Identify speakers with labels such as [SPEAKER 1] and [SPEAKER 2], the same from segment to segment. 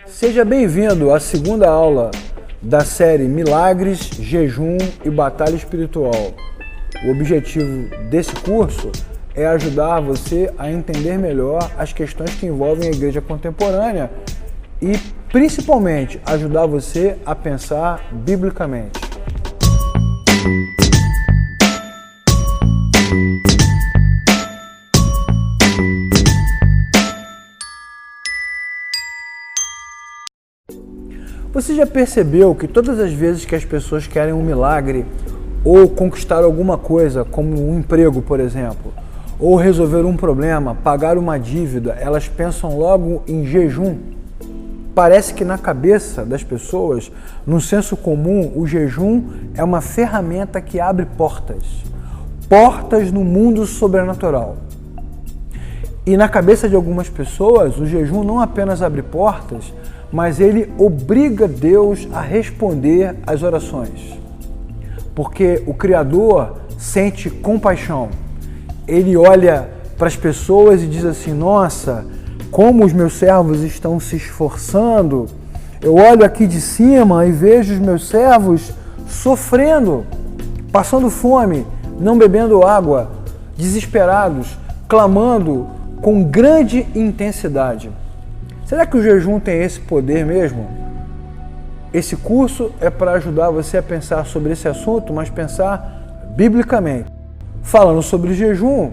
[SPEAKER 1] Seja bem-vindo à segunda aula da série Milagres, Jejum e Batalha Espiritual. O objetivo desse curso é ajudar você a entender melhor as questões que envolvem a igreja contemporânea e, principalmente, ajudar você a pensar biblicamente. Você já percebeu que todas as vezes que as pessoas querem um milagre ou conquistar alguma coisa, como um emprego, por exemplo, ou resolver um problema, pagar uma dívida, elas pensam logo em jejum? Parece que na cabeça das pessoas, no senso comum, o jejum é uma ferramenta que abre portas no mundo sobrenatural. E na cabeça de algumas pessoas, o jejum não apenas abre portas, mas ele obriga Deus a responder às orações. Porque o Criador sente compaixão. Ele olha para as pessoas e diz assim: nossa, como os meus servos estão se esforçando. Eu olho aqui de cima e vejo os meus servos sofrendo, passando fome, não bebendo água, desesperados, clamando com grande intensidade. Será que o jejum tem esse poder mesmo? Esse curso é para ajudar você a pensar sobre esse assunto, mas pensar biblicamente. Falando sobre jejum,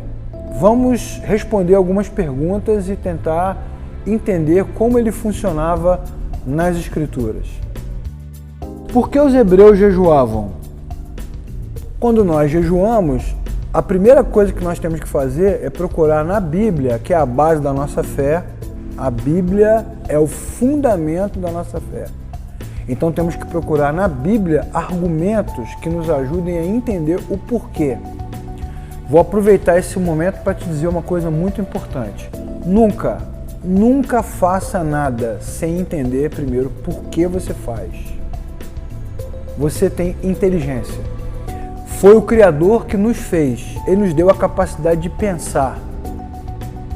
[SPEAKER 1] vamos responder algumas perguntas e tentar entender como ele funcionava nas Escrituras. Por que os hebreus jejuavam? Quando nós jejuamos, a primeira coisa que nós temos que fazer é procurar na Bíblia, que é a base da nossa fé. A Bíblia é o fundamento da nossa fé. Então temos que procurar na Bíblia argumentos que nos ajudem a entender o porquê. Vou aproveitar esse momento para te dizer uma coisa muito importante. Nunca faça nada sem entender primeiro por que você faz. Você tem inteligência. Foi o Criador que nos fez. Ele nos deu a capacidade de pensar.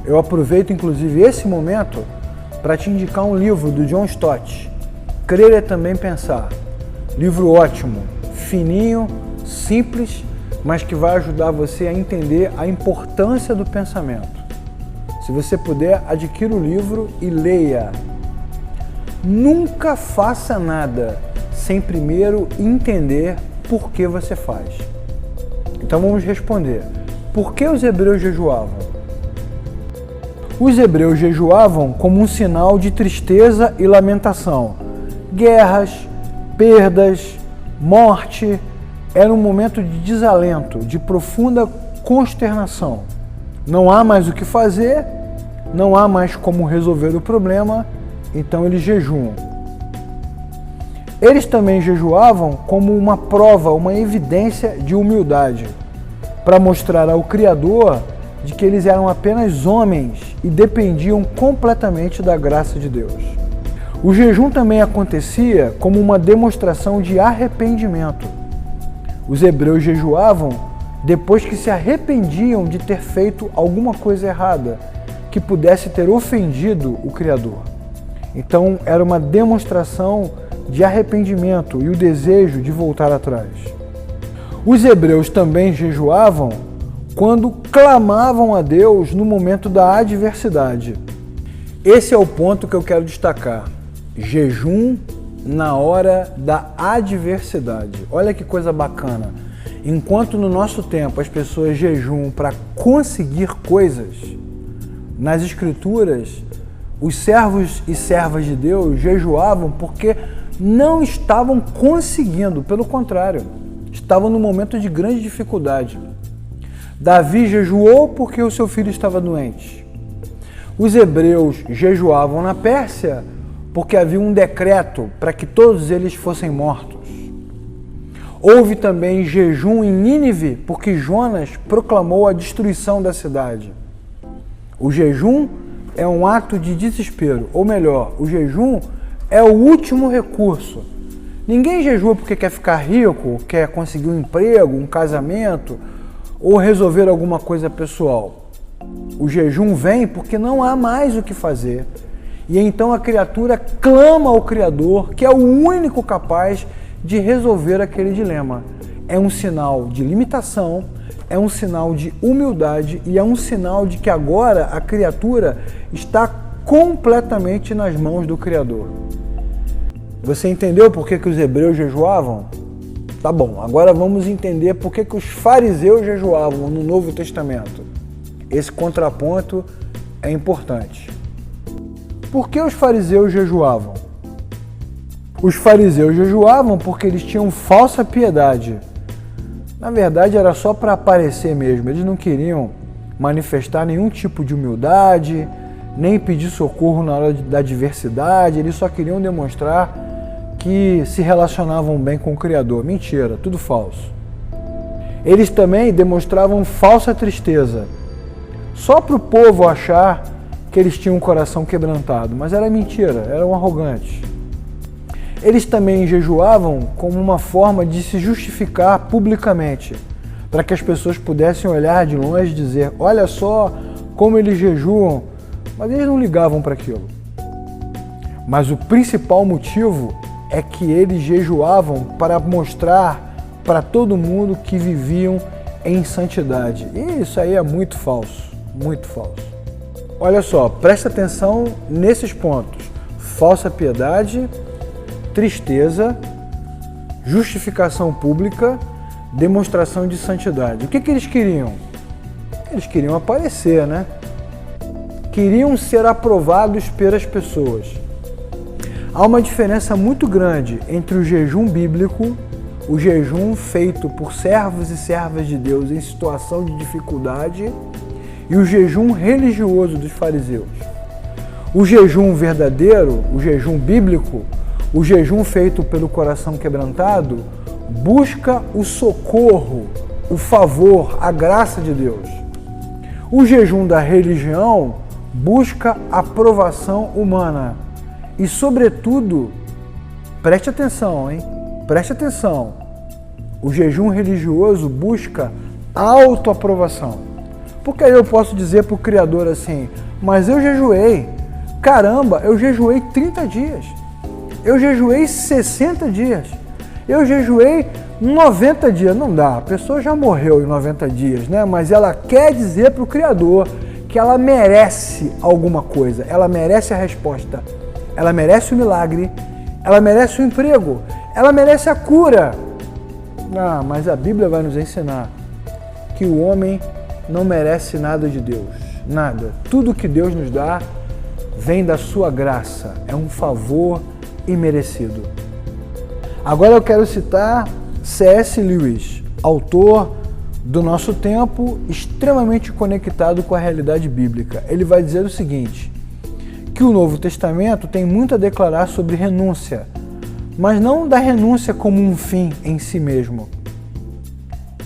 [SPEAKER 1] Eu aproveito, inclusive, esse momento para te indicar um livro do John Stott, Crer é Também Pensar. Livro ótimo, fininho, simples, mas que vai ajudar você a entender a importância do pensamento. Se você puder, adquira o livro e leia. Nunca faça nada sem primeiro entender por que você faz. Então vamos responder. Por que os hebreus jejuavam? Os hebreus jejuavam como um sinal de tristeza e lamentação. Guerras, perdas, morte, era um momento de desalento, de profunda consternação. Não há mais o que fazer, não há mais como resolver o problema, então eles jejuam. Eles também jejuavam como uma prova, uma evidência de humildade, para mostrar ao Criador de que eles eram apenas homens e dependiam completamente da graça de Deus. O jejum também acontecia como uma demonstração de arrependimento. Os hebreus jejuavam depois que se arrependiam de ter feito alguma coisa errada, que pudesse ter ofendido o Criador. Então era uma demonstração de arrependimento e o desejo de voltar atrás. Os hebreus também jejuavam quando clamavam a Deus no momento da adversidade. Esse é o ponto que eu quero destacar. Jejum na hora da adversidade. Olha que coisa bacana. Enquanto no nosso tempo as pessoas jejuam para conseguir coisas, nas Escrituras, os servos e servas de Deus jejuavam porque não estavam conseguindo, pelo contrário, estavam num momento de grande dificuldade. Davi jejuou porque o seu filho estava doente. Os hebreus jejuavam na Pérsia porque havia um decreto para que todos eles fossem mortos. Houve também jejum em Nínive porque Jonas proclamou a destruição da cidade. O jejum é um ato de desespero, ou melhor, o jejum é o último recurso. Ninguém jejua porque quer ficar rico, quer conseguir um emprego, um casamento, ou resolver alguma coisa pessoal. O jejum vem porque não há mais o que fazer E então a criatura clama ao Criador, que é o único capaz de resolver aquele dilema. É um sinal de limitação, é um sinal de humildade e é um sinal de que agora a criatura está completamente nas mãos do Criador. Você entendeu por que os hebreus jejuavam? Tá bom, agora vamos entender por que os fariseus jejuavam no Novo Testamento. Esse contraponto é importante. Por que os fariseus jejuavam? Os fariseus jejuavam porque eles tinham falsa piedade. Na verdade, era só para aparecer mesmo. Eles não queriam manifestar nenhum tipo de humildade, nem pedir socorro na hora da adversidade. Eles só queriam demonstrar que se relacionavam bem com o Criador. Mentira, tudo falso. Eles também demonstravam falsa tristeza, só para o povo achar que eles tinham um coração quebrantado, mas era mentira, eram arrogantes. Eles também jejuavam como uma forma de se justificar publicamente, para que as pessoas pudessem olhar de longe e dizer, olha só como eles jejuam, mas eles não ligavam para aquilo. Mas o principal motivo é que eles jejuavam para mostrar para todo mundo que viviam em santidade. E isso aí é muito falso, muito falso. Olha só, presta atenção nesses pontos. Falsa piedade, tristeza, justificação pública, demonstração de santidade. O que eles queriam? Eles queriam aparecer, né? Queriam ser aprovados pelas pessoas. Há uma diferença muito grande entre o jejum bíblico, o jejum feito por servos e servas de Deus em situação de dificuldade, e o jejum religioso dos fariseus. O jejum verdadeiro, o jejum bíblico, o jejum feito pelo coração quebrantado, busca o socorro, o favor, a graça de Deus. O jejum da religião busca a aprovação humana. E, sobretudo, preste atenção, hein? Preste atenção. O jejum religioso busca autoaprovação. Porque aí eu posso dizer para o Criador assim, mas eu jejuei. Caramba, eu jejuei 30 dias. Eu jejuei 60 dias. Eu jejuei 90 dias. Não dá, a pessoa já morreu em 90 dias, né? Mas ela quer dizer para o Criador que ela merece alguma coisa. Ela merece a resposta. Ela merece o milagre. Ela merece o emprego. Ela merece a cura. Ah, mas a Bíblia vai nos ensinar que o homem não merece nada de Deus, nada. Tudo que Deus nos dá vem da sua graça, é um favor imerecido. Agora eu quero citar C.S. Lewis, autor do nosso tempo, extremamente conectado com a realidade bíblica. Ele vai dizer o seguinte, que o Novo Testamento tem muito a declarar sobre renúncia, mas não da renúncia como um fim em si mesmo.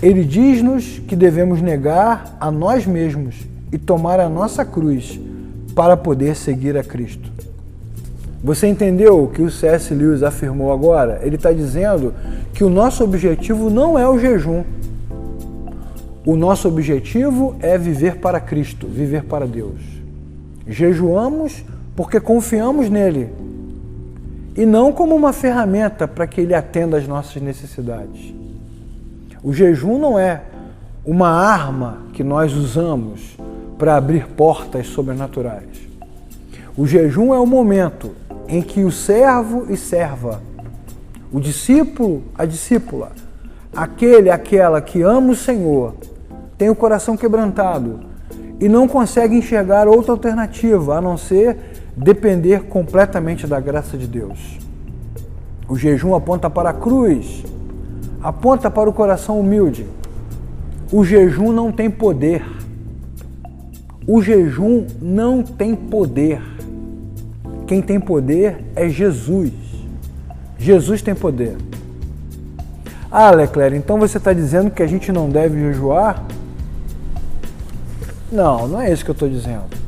[SPEAKER 1] Ele diz-nos que devemos negar a nós mesmos e tomar a nossa cruz para poder seguir a Cristo. Você entendeu o que o C.S. Lewis afirmou agora? Ele está dizendo que o nosso objetivo não é o jejum. O nosso objetivo é viver para Cristo, viver para Deus. Jejuamos porque confiamos nele e não como uma ferramenta para que ele atenda às nossas necessidades. O jejum não é uma arma que nós usamos para abrir portas sobrenaturais. O jejum é o momento em que o servo e serva, o discípulo, a discípula, aquela que ama o Senhor, tem o coração quebrantado e não consegue enxergar outra alternativa a não ser depender completamente da graça de Deus. O jejum aponta para a cruz, aponta para o coração humilde. O jejum não tem poder. O jejum não tem poder. Quem tem poder é Jesus. Jesus tem poder. Ah, Leclerc, então você está dizendo que a gente não deve jejuar? Não, não é isso que eu estou dizendo.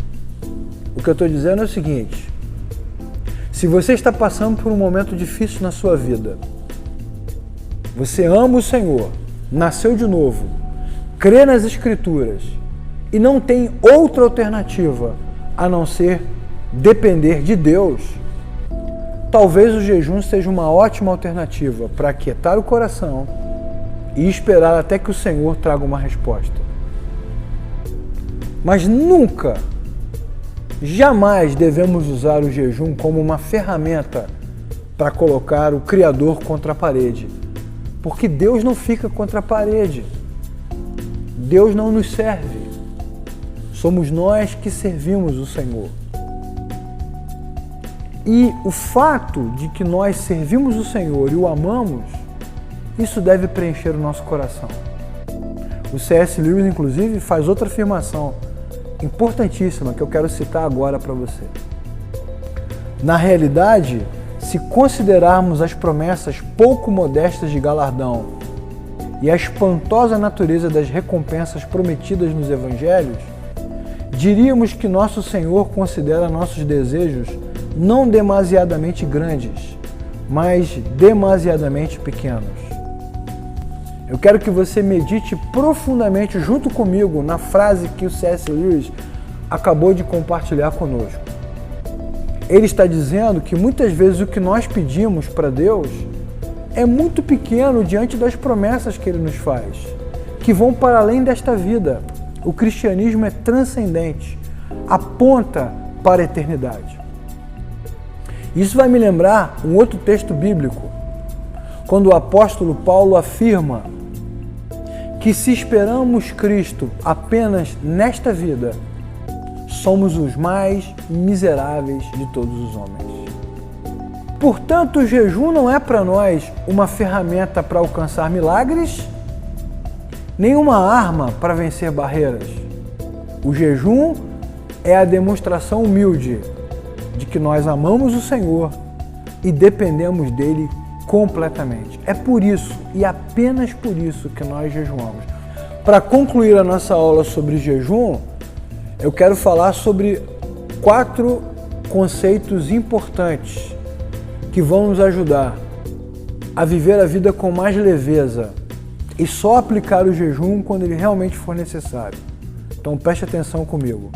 [SPEAKER 1] O que eu estou dizendo é o seguinte: se você está passando por um momento difícil na sua vida, você ama o Senhor, nasceu de novo, crê nas Escrituras e não tem outra alternativa a não ser depender de Deus, talvez o jejum seja uma ótima alternativa para aquietar o coração e esperar até que o Senhor traga uma resposta. Mas nunca, jamais devemos usar o jejum como uma ferramenta para colocar o Criador contra a parede. Porque Deus não fica contra a parede. Deus não nos serve. Somos nós que servimos o Senhor. E o fato de que nós servimos o Senhor e o amamos, isso deve preencher o nosso coração. O C.S. Lewis, inclusive, faz outra afirmação importantíssima que eu quero citar agora para você. Na realidade, se considerarmos as promessas pouco modestas de galardão e a espantosa natureza das recompensas prometidas nos evangelhos, diríamos que nosso Senhor considera nossos desejos não demasiadamente grandes, mas demasiadamente pequenos. Eu quero que você medite profundamente junto comigo na frase que o C.S. Lewis acabou de compartilhar conosco. Ele está dizendo que muitas vezes o que nós pedimos para Deus é muito pequeno diante das promessas que Ele nos faz, que vão para além desta vida. O cristianismo é transcendente, aponta para a eternidade. Isso vai me lembrar um outro texto bíblico, quando o apóstolo Paulo afirma que se esperamos Cristo apenas nesta vida, somos os mais miseráveis de todos os homens. Portanto, o jejum não é para nós uma ferramenta para alcançar milagres, nem uma arma para vencer barreiras. O jejum é a demonstração humilde de que nós amamos o Senhor e dependemos dele completamente. É por isso e apenas por isso que nós jejuamos. Para concluir a nossa aula sobre jejum, eu quero falar sobre 4 conceitos importantes que vão nos ajudar a viver a vida com mais leveza e só aplicar o jejum quando ele realmente for necessário. Então preste atenção comigo.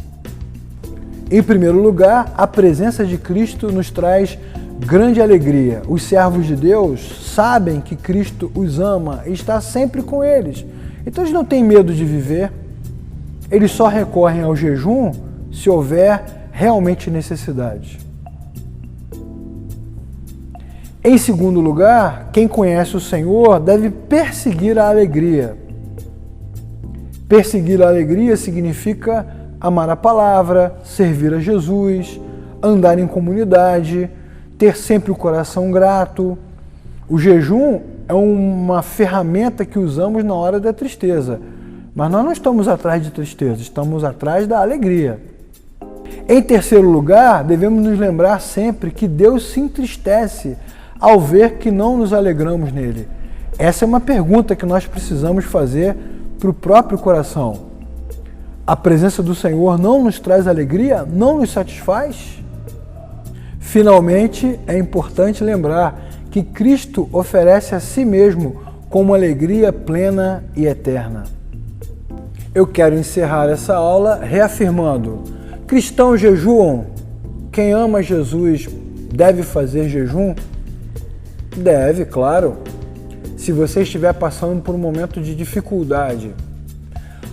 [SPEAKER 1] Em primeiro lugar, a presença de Cristo nos traz grande alegria. Os servos de Deus sabem que Cristo os ama e está sempre com eles. Então eles não têm medo de viver. Eles só recorrem ao jejum se houver realmente necessidade. Em segundo lugar, quem conhece o Senhor deve perseguir a alegria. Perseguir a alegria significa amar a palavra, servir a Jesus, andar em comunidade, ter sempre o coração grato. O jejum é uma ferramenta que usamos na hora da tristeza, mas nós não estamos atrás de tristeza, estamos atrás da alegria. Em terceiro lugar, devemos nos lembrar sempre que Deus se entristece ao ver que não nos alegramos nele. Essa é uma pergunta que nós precisamos fazer para o próprio coração. A presença do Senhor não nos traz alegria? Não nos satisfaz? Finalmente, é importante lembrar que Cristo oferece a si mesmo como alegria plena e eterna. Eu quero encerrar essa aula reafirmando: cristãos jejuam? Quem ama Jesus deve fazer jejum? Deve, claro. Se você estiver passando por um momento de dificuldade,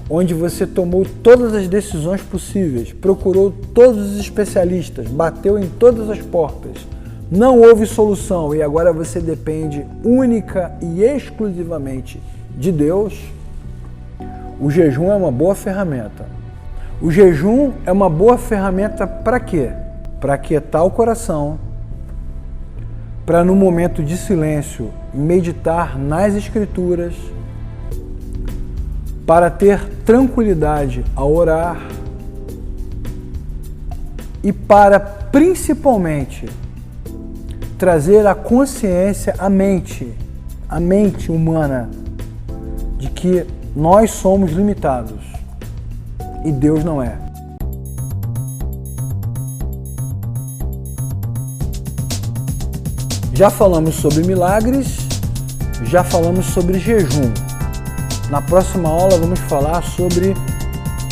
[SPEAKER 1] onde você tomou todas as decisões possíveis, procurou todos os especialistas, bateu em todas as portas, não houve solução e agora você depende única e exclusivamente de Deus, o jejum é uma boa ferramenta. O jejum é uma boa ferramenta para quê? Para aquietar o coração, para no momento de silêncio meditar nas Escrituras, para ter tranquilidade ao orar e para, principalmente, trazer a consciência, a mente humana, de que nós somos limitados e Deus não é. Já falamos sobre milagres, já falamos sobre jejum. Na próxima aula vamos falar sobre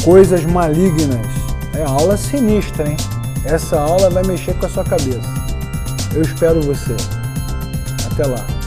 [SPEAKER 1] coisas malignas. É aula sinistra, hein? Essa aula vai mexer com a sua cabeça. Eu espero você. Até lá.